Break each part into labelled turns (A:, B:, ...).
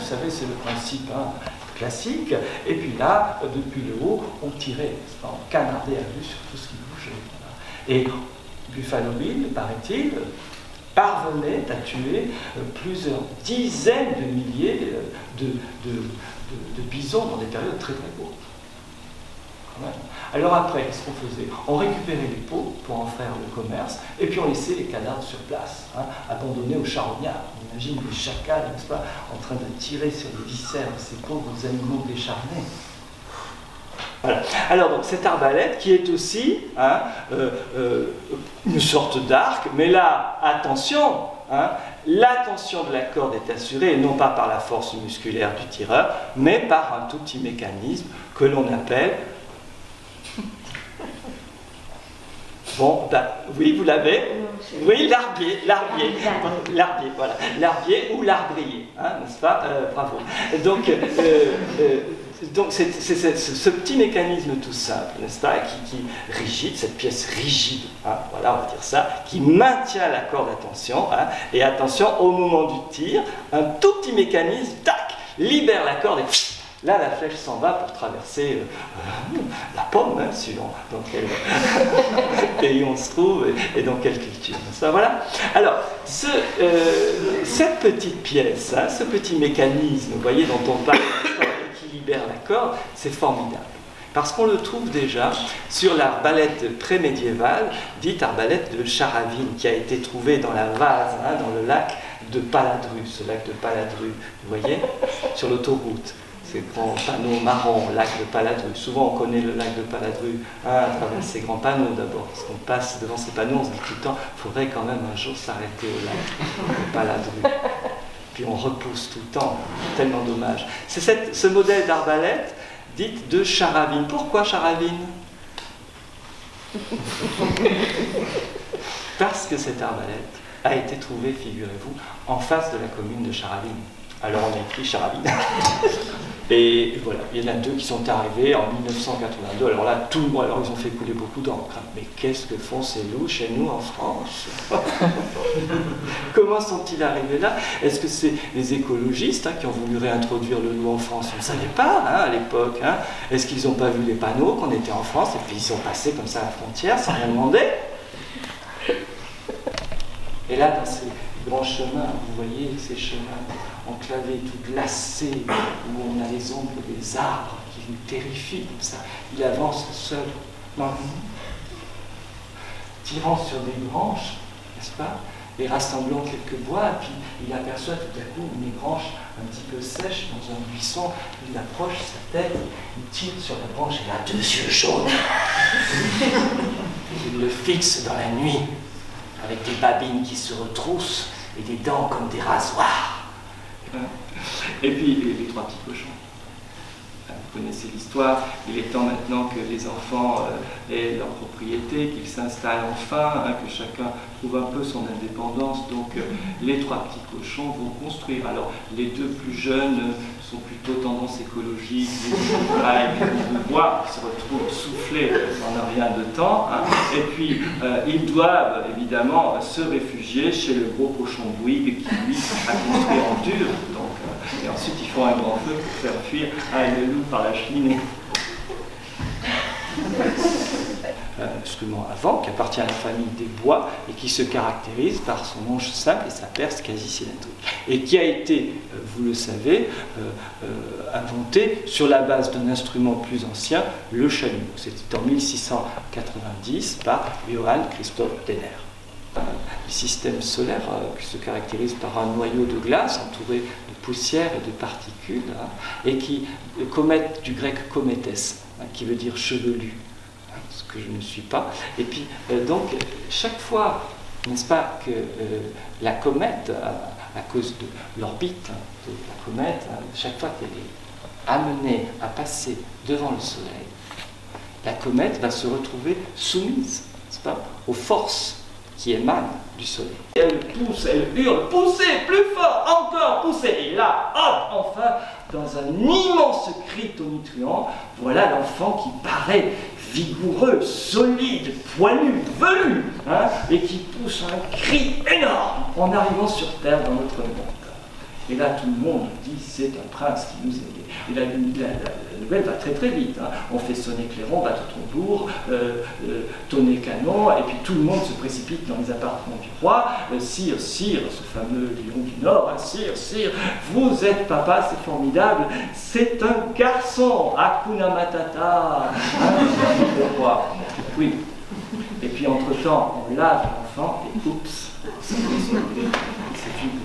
A: vous savez, c'est le principe classique. Et puis là, depuis le haut, on tirait, on canardait à vue sur tout ce qui bougeait. Voilà. Et Buffalo Bill, paraît-il, parvenait à tuer plusieurs dizaines de milliers de bisons dans des périodes très très courtes. Alors après, qu'est-ce qu'on faisait? On récupérait les peaux pour en faire le commerce, et puis on laissait les cadavres sur place, abandonnés aux charognards. On imagine des chacals, n'est-ce pas, en train de tirer sur les viscères de ces pauvres animaux décharnés. Voilà. Alors donc cette arbalète qui est aussi une sorte d'arc, mais là, attention, l'attention de la corde est assurée, et non pas par la force musculaire du tireur, mais par un tout petit mécanisme que l'on appelle... Bon, oui, vous l'avez. Oui, l'arbier, voilà, l'arbier ou l'arbrier, n'est-ce pas? Bravo. Donc c'est ce petit mécanisme tout simple, n'est-ce pas, qui rigide, cette pièce rigide, voilà, on va dire ça, qui maintient la corde à tension, et attention, au moment du tir, un tout petit mécanisme, tac, libère la corde et là, la flèche s'en va pour traverser la pomme, suivant dans quel pays on se trouve et dans quelle culture. Ça, voilà. Alors, cette petite pièce, ce petit mécanisme, vous voyez, dont on parle, qui libère la corde, c'est formidable. Parce qu'on le trouve déjà sur l'arbalète pré-médiévale, dite arbalète de Charavine, qui a été trouvée dans la vase, dans le lac de Paladru, ce lac de Paladru, vous voyez, sur l'autoroute. Ces grands panneaux marrons, lac de Paladru. Souvent on connaît le lac de Paladru à travers ces grands panneaux d'abord, parce qu'on passe devant ces panneaux, on se dit tout le temps, il faudrait quand même un jour s'arrêter au lac de Paladru. Puis on repousse tout le temps, tellement dommage. C'est ce modèle d'arbalète dite de Charavine. Pourquoi Charavine? Parce que cette arbalète a été trouvée, figurez-vous, en face de la commune de Charavine. Alors on a écrit Charavine. Et voilà, il y en a deux qui sont arrivés en 1982. Alors là, alors ils ont fait couler beaucoup d'encre. Mais qu'est-ce que font ces loups chez nous en France? Comment sont-ils arrivés là? Est-ce que c'est les écologistes qui ont voulu réintroduire le loup en France? On ne savait pas à l'époque. Est-ce qu'ils n'ont pas vu les panneaux qu'on était en France et puis ils sont passés comme ça à la frontière sans rien demander? Et là, dans ces grands chemins, vous voyez ces chemins enclavés, tout glacés, où on a les ombres des arbres qui nous terrifient comme ça. Il avance seul, tirant sur des branches, n'est-ce pas, et rassemblant quelques bois, et puis il aperçoit tout à coup une branche un petit peu sèche dans un buisson. Il approche sa tête, il tire sur la branche, et il a deux yeux jaunes. Il le fixe dans la nuit, avec des babines qui se retroussent et des dents comme des rasoirs. Et puis les trois petits cochons. Vous connaissez l'histoire. Il est temps maintenant que les enfants aient leur propriété, qu'ils s'installent enfin, que chacun trouve un peu son indépendance. Donc les trois petits cochons vont construire. Alors les deux plus jeunes sont plutôt tendance écologique, les bois se retrouvent soufflés en un rien de temps. Et puis ils doivent évidemment se réfugier chez le gros cochon Bouygues qui lui a construit en dur. Et ensuite ils font un grand feu pour faire fuir le loup par la cheminée. Un instrument à vent qui appartient à la famille des bois et qui se caractérise par son manche simple et sa perce quasi cylindrique. Et qui a été, vous le savez, inventé sur la base d'un instrument plus ancien, le chalumeau. C'était en 1690 par Johann Christoph Denner. Le système solaire qui se caractérise par un noyau de glace entouré de poussière et de particules, et qui, comète du grec cométes, qui veut dire chevelu, ce que je ne suis pas. Et puis, donc, chaque fois, n'est-ce pas, que la comète, à cause de l'orbite de la comète, chaque fois qu'elle est amenée à passer devant le Soleil, la comète va se retrouver soumise, n'est-ce pas, aux forces qui émanent du Soleil. Elle pousse, elle hurle, poussez, plus fort, encore, poussez. Et là, hop, enfin, dans un immense cri tonitruant, voilà l'enfant qui paraît vigoureux, solide, poilu, velu, et qui pousse un cri énorme en arrivant sur Terre dans notre monde. Et là, tout le monde dit, c'est un prince qui nous aide. Et la nouvelle va très très vite. Hein. On fait sonner clairon, battre tambour, tonner canon, et puis tout le monde se précipite dans les appartements du roi. Sire, sire, ce fameux lion du Nord, hein, sire, sire, vous êtes papa, c'est formidable, c'est un garçon, Hakuna Matata. Le roi. Oui. Et puis entre-temps, on lave l'enfant, et oups, c'est une petite fille.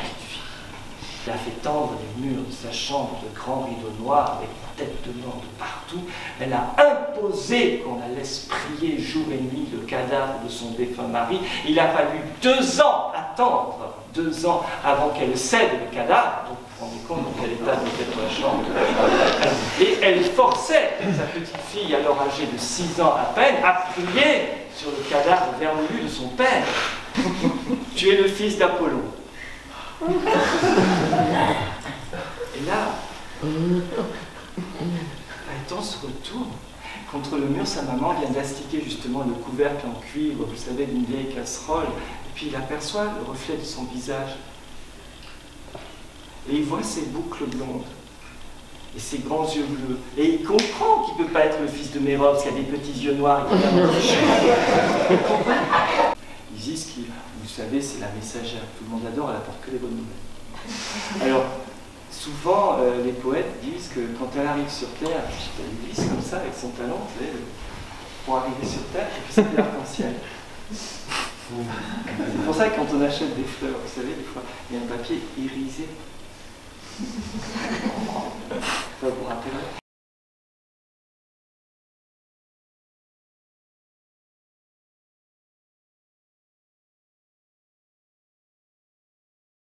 A: Elle a fait tendre les murs de sa chambre de grands rideaux noirs avec des têtes de mort de partout. Elle a imposé qu'on la laisse prier jour et nuit le cadavre de son défunt mari. Il a fallu 2 ans attendre, 2 ans avant qu'elle cède le cadavre. Donc, vous vous rendez compte dans quel état devait être la chambre. Et elle forçait sa petite fille, alors âgée de 6 ans à peine, à prier sur le cadavre vermoulu de son père. Tu es le fils d'Apollon. Et là, Phaéton se retourne. Contre le mur, sa maman vient d'astiquer justement le couvercle en cuivre, vous savez, d'une vieille casserole. Et puis il aperçoit le reflet de son visage. Et il voit ses boucles blondes et ses grands yeux bleus. Et il comprend qu'il ne peut pas être le fils de Mérope, parce qu'il a des petits yeux noirs. Ils disent qu'il, vous savez, c'est la messagère. Tout le monde adore, elle apporte que les bonnes nouvelles. Alors, souvent, les poètes disent que quand elle arrive sur Terre, elle glisse comme ça avec son talon, vous savez, pour arriver sur Terre, et puis c'est l'arc-en-ciel. C'est pour ça que quand on achète des fleurs, vous savez, des fois, il y a un papier irisé. Ça vous rappellerez.